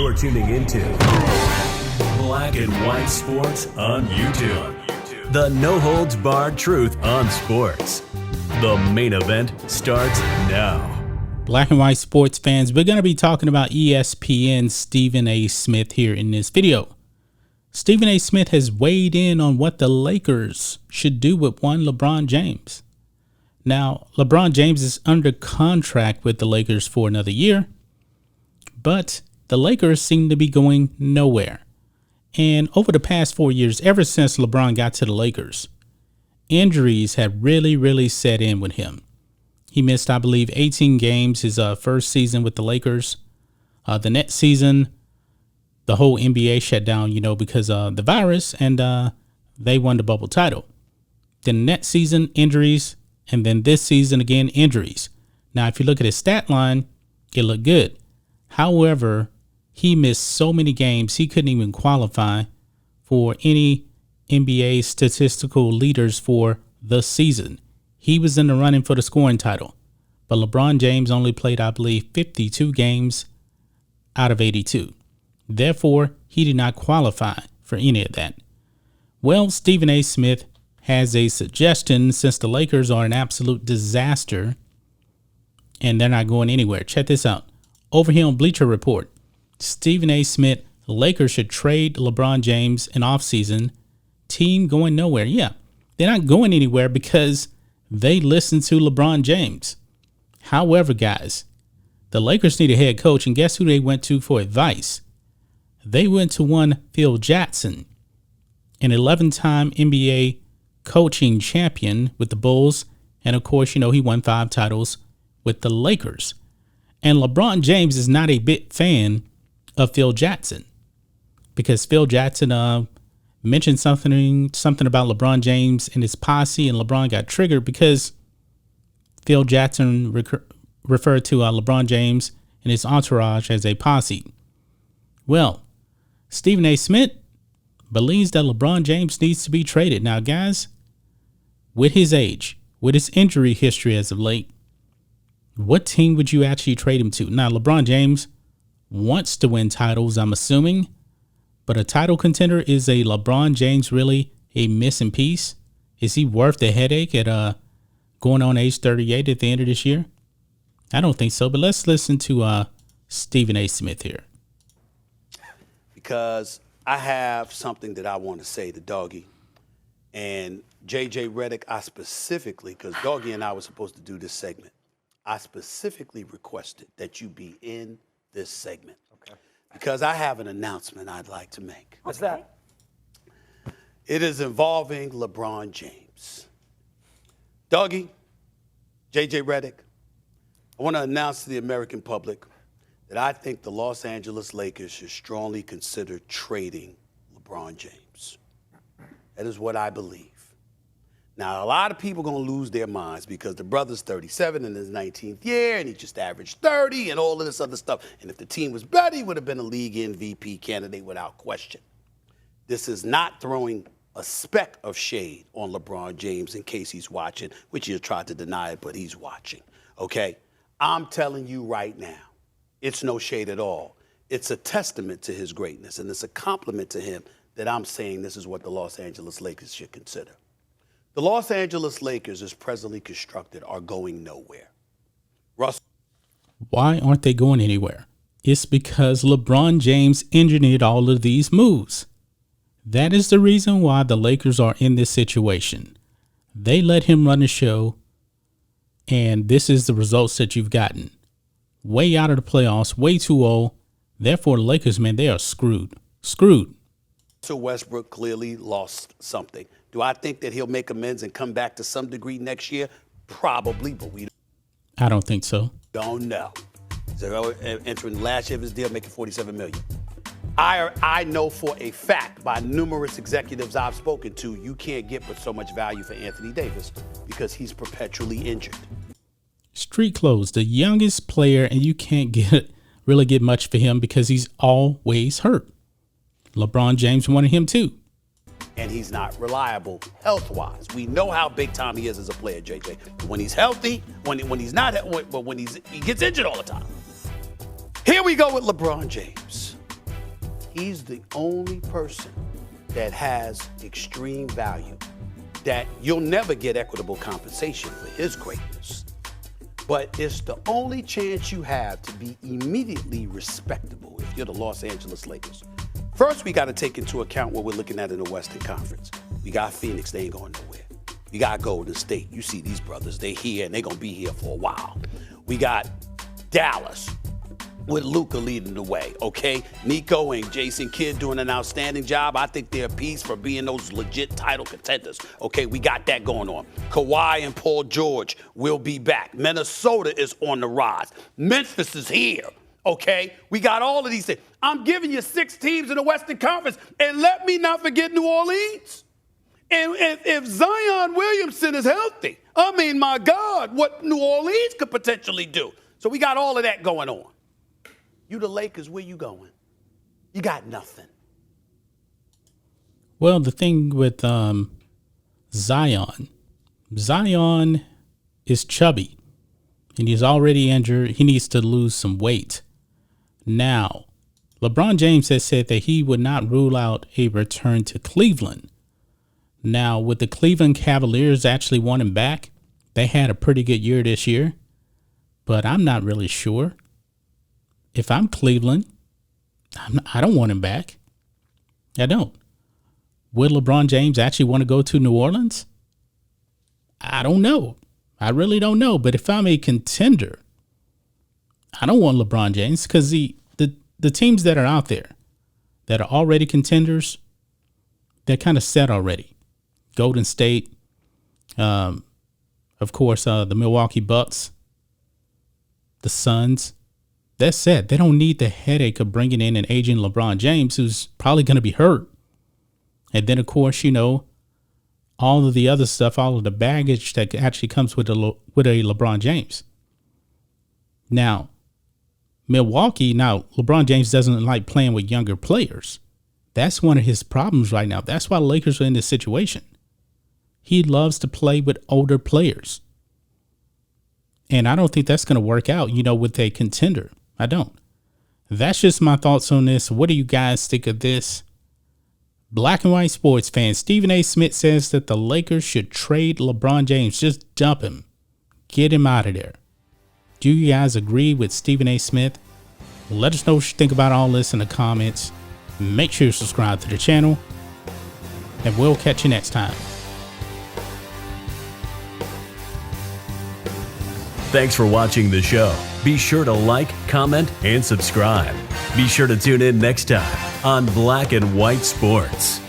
You're tuning into Black and White Sports on YouTube. The no-holds-barred truth on sports. The main event starts now. Black and White sports fans, we're going to be talking about ESPN's Stephen A. Smith here in this video. Stephen A. Smith has weighed in on what the Lakers should do with one LeBron James. Now, LeBron James is under contract with the Lakers for another year, but the Lakers seem to be going nowhere. And over the past 4 years, ever since LeBron got to the Lakers, injuries have really set in with him. He missed, I believe, 18 games his first season with the Lakers. The next season, the whole NBA shut down, because of the virus, and they won the bubble title. Then the next season, injuries, and then this season again, injuries. Now, if you look at his stat line, it looked good. However, he missed so many games, he couldn't even qualify for any NBA statistical leaders for the season. He was in the running for the scoring title, but LeBron James only played, I believe, 52 games out of 82. Therefore, he did not qualify for any of that. Well, Stephen A. Smith has a suggestion, since the Lakers are an absolute disaster and they're not going anywhere. Check this out. Over here on Bleacher Report, Stephen A. Smith, Lakers should trade LeBron James in offseason. Team going nowhere. Yeah, they're not going anywhere because they listen to LeBron James. However, guys, the Lakers need a head coach, and guess who they went to for advice? They went to one Phil Jackson, an 11-time NBA coaching champion with the Bulls. And of course, he won 5 titles with the Lakers. And LeBron James is not a big fan of Phil Jackson, because Phil Jackson mentioned something about LeBron James and his posse, and LeBron got triggered because Phil Jackson referred to LeBron James and his entourage as a posse. Well, Stephen A. Smith believes that LeBron James needs to be traded. Now, guys, with his age, with his injury history as of late, what team would you actually trade him to? Now, LeBron James wants to win titles, I'm assuming, but a title contender, is a LeBron James really a missing piece? Is he worth the headache at going on age 38 at the end of this year? I don't think so, but let's listen to Stephen A. Smith here. Because I have something that I want to say to Doggy. And JJ Redick, I specifically, because Doggy and I were supposed to do this segment, I specifically requested that you be in this segment. Okay. Because I have an announcement I'd like to make. What's that? It is involving LeBron James. Doggy, JJ Redick, I want to announce to the American public that I think the Los Angeles Lakers should strongly consider trading LeBron James. That is what I believe. Now, a lot of people are going to lose their minds because the brother's 37 in his 19th year, and he just averaged 30 and all of this other stuff. And if the team was better, he would have been a league MVP candidate without question. This is not throwing a speck of shade on LeBron James in case he's watching, which he'll try to deny it, but he's watching, okay? I'm telling you right now, it's no shade at all. It's a testament to his greatness, and it's a compliment to him that I'm saying this is what the Los Angeles Lakers should consider. The Los Angeles Lakers, as presently constructed, are going nowhere. Why aren't they going anywhere? It's because LeBron James engineered all of these moves. That is the reason why the Lakers are in this situation. They let him run the show, and this is the results that you've gotten. Way out of the playoffs, way too old. Therefore, the Lakers, man, they are screwed. Screwed. So Westbrook clearly lost something. Do I think that he'll make amends and come back to some degree next year? Probably, but I don't think so. Don't know. So entering the last year of his deal, making $47 million. I know for a fact by numerous executives I've spoken to, you can't get but so much value for Anthony Davis because he's perpetually injured. Street clothes, the youngest player, and you can't really get much for him because he's always hurt. LeBron James wanted him too. And he's not reliable health-wise. We know how big time he is as a player, JJ. When he's healthy, when he's not, but when he gets injured all the time. Here we go with LeBron James. He's the only person that has extreme value, that you'll never get equitable compensation for his greatness. But it's the only chance you have to be immediately respectable if you're the Los Angeles Lakers. First, we got to take into account what we're looking at in the Western Conference. We got Phoenix, they ain't going nowhere. We got Golden State. You see these brothers, they here and they going to be here for a while. We got Dallas with Luka leading the way, okay? Nico and Jason Kidd doing an outstanding job. I think they're a piece for being those legit title contenders, okay? We got that going on. Kawhi and Paul George will be back. Minnesota is on the rise. Memphis is here, okay? We got all of these things. I'm giving you 6 teams in the Western Conference, and let me not forget New Orleans. And if Zion Williamson is healthy, I mean, my God, what New Orleans could potentially do. So we got all of that going on. You the Lakers, where you going? You got nothing. Well, the thing with Zion is chubby, and he's already injured. He needs to lose some weight. Now, LeBron James has said that he would not rule out a return to Cleveland. Now, with the Cleveland Cavaliers actually wanting back, they had a pretty good year this year, but I'm not really sure. If I'm Cleveland, I don't want him back. I don't. Would LeBron James actually want to go to New Orleans? I don't know. I really don't know. But if I'm a contender, I don't want LeBron James, because the teams that are out there that are already contenders, they're kind of set already. Golden State, of course, the Milwaukee Bucks, the Suns. That said, they don't need the headache of bringing in an aging LeBron James who's probably going to be hurt. And then, of course, all of the other stuff, all of the baggage that actually comes with a LeBron James. Now, Milwaukee, LeBron James doesn't like playing with younger players. That's one of his problems right now. That's why the Lakers are in this situation. He loves to play with older players. And I don't think that's going to work out, with a contender. I don't. That's just my thoughts on this. What do you guys think of this? Black and White sports fan Stephen A. Smith says that the Lakers should trade LeBron James. Just dump him. Get him out of there. Do you guys agree with Stephen A. Smith? Let us know what you think about all this in the comments. Make sure you subscribe to the channel. And we'll catch you next time. Thanks for watching the show. Be sure to like, comment, and subscribe. Be sure to tune in next time on Black and White Sports.